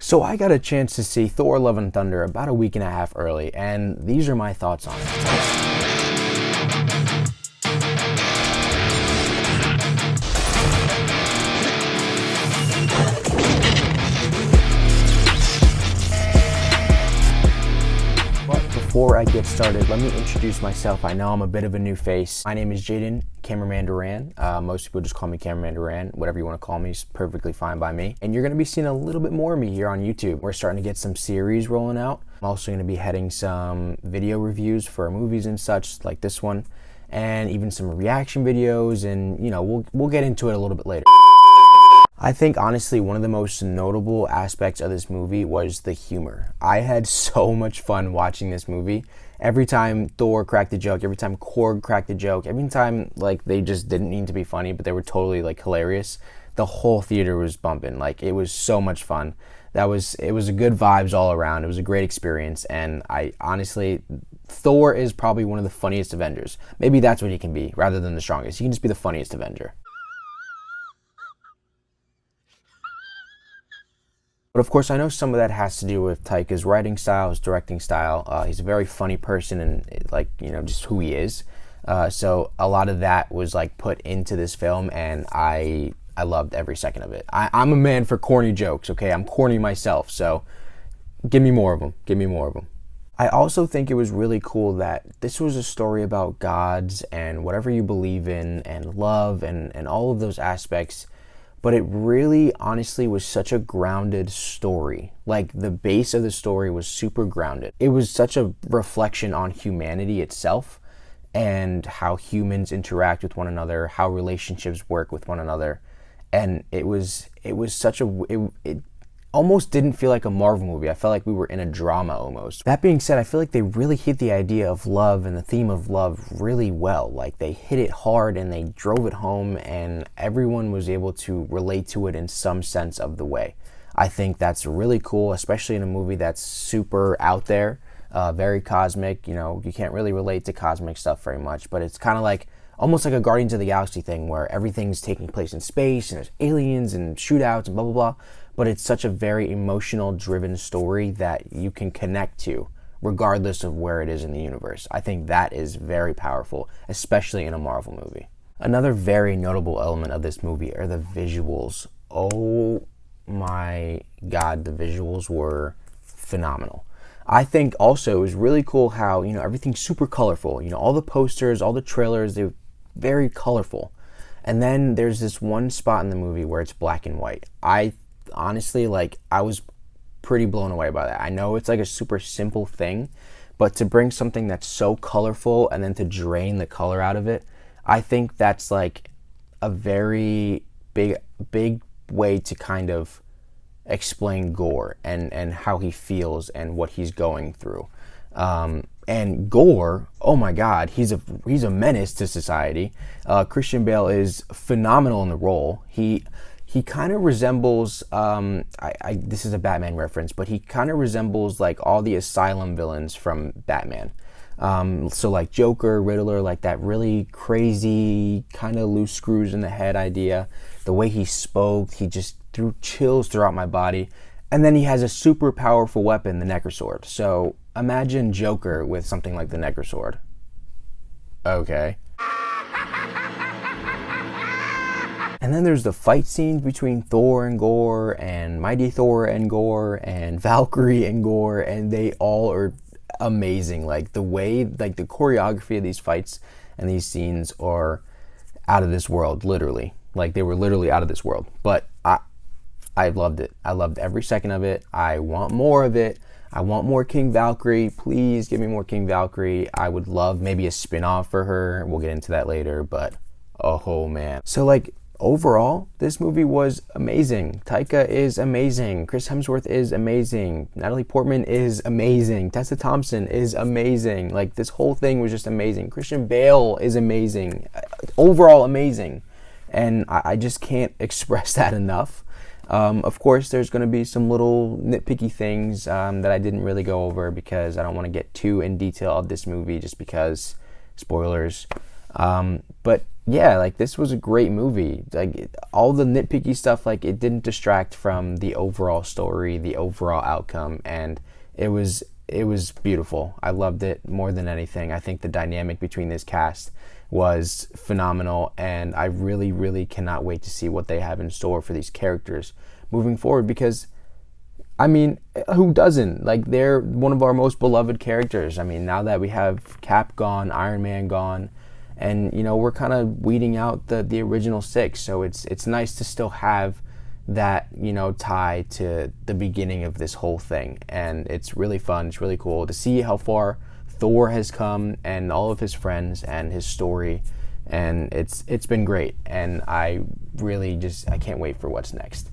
So I got a chance to see Thor Love and Thunder about a week and a half early, and these are my thoughts on it. Before I get started, let me introduce myself. I know I'm a bit of a new face. My name is Jaiden, Cameraman Duran. Most people just call me Cameraman Duran. Whatever you want to call me is perfectly fine by me. And you're going to be seeing a little bit more of me here on YouTube. We're starting to get some series rolling out. I'm also going to be heading some video reviews for movies and such, like this one, and even some reaction videos, and we'll get into it a little bit later. I think honestly one of the most notable aspects of this movie was the humor. I had so much fun watching this movie. Every time Thor cracked a joke, every time Korg cracked a joke, every time they just didn't need to be funny, but they were totally hilarious. The whole theater was bumping. It was so much fun. It was a good vibes all around. It was a great experience, and I honestly, Thor is probably one of the funniest Avengers. Maybe that's what he can be, rather than the strongest. He can just be the funniest Avenger. But of course, I know some of that has to do with Taika's writing style, his directing style. He's a very funny person, and just who he is. So a lot of that was put into this film, and I loved every second of it. I'm a man for corny jokes. Okay, I'm corny myself, so give me more of them. Give me more of them. I also think it was really cool that this was a story about gods and whatever you believe in, and love, and all of those aspects. But it really, honestly, was such a grounded story. The base of the story was super grounded. It was such a reflection on humanity itself and how humans interact with one another, how relationships work with one another. And it almost didn't feel like a Marvel movie. I felt like we were in a drama almost. That being said, I feel like they really hit the idea of love and the theme of love really well. They hit it hard and they drove it home, and everyone was able to relate to it in some sense of the way. I think that's really cool, especially in a movie that's super out there, very cosmic. You can't really relate to cosmic stuff very much, but it's kind of almost like a Guardians of the Galaxy thing where everything's taking place in space and there's aliens and shootouts and blah, blah, blah. But it's such a very emotional driven story that you can connect to regardless of where it is in the universe. I think that is very powerful, especially in a Marvel movie. Another very notable element of this movie are the visuals. Oh my God, the visuals were phenomenal. I think also it was really cool how, everything's super colorful. All the posters, all the trailers, they're very colorful. And then there's this one spot in the movie where it's black and white. I honestly, I was pretty blown away by that. I know it's a super simple thing, but to bring something that's so colorful and then to drain the color out of it, I think that's a very big way to kind of explain Gorr and how he feels and what he's going through. And Gorr, oh my God, he's a menace to society. Christian Bale is phenomenal in the role. He kind of resembles, this is a Batman reference, but he kind of resembles all the asylum villains from Batman. So Joker, Riddler, that really crazy, kind of loose screws in the head idea. The way he spoke, he just threw chills throughout my body. And then he has a super powerful weapon, the Necrosword. So imagine Joker with something like the Necrosword. Okay. And then there's the fight scenes between Thor and Gorr, and Mighty Thor and Gorr, and Valkyrie and Gorr, and they all are amazing. The way, the choreography of these fights and these scenes are out of this world, literally. They were literally out of this world. But I loved it. I loved every second of it. I want more of it. I want more King Valkyrie. Please give me more King Valkyrie. I would love maybe a spin-off for her. We'll get into that later, but oh man. So overall, this movie was amazing. Taika is amazing. Chris Hemsworth is amazing. Natalie Portman is amazing. Tessa Thompson is amazing. This whole thing was just amazing. Christian Bale is amazing. Overall amazing. And I just can't express that enough. Of course, there's going to be some little nitpicky things that I didn't really go over because I don't want to get too in detail of this movie just because, spoilers. But yeah, like this was a great movie. Like all the nitpicky stuff, like it didn't distract from the overall story, the overall outcome, and it was beautiful. I loved it more than anything. I think the dynamic between this cast was phenomenal, and I really, really cannot wait to see what they have in store for these characters moving forward, because I mean, who doesn't? Like, they're one of our most beloved characters. I mean, now that we have Cap gone, Iron Man gone, and we're kind of weeding out the original six, so it's nice to still have that tie to the beginning of this whole thing, and it's really fun. It's really cool to see how far Thor has come and all of his friends and his story, and it's been great, and I really I can't wait for what's next.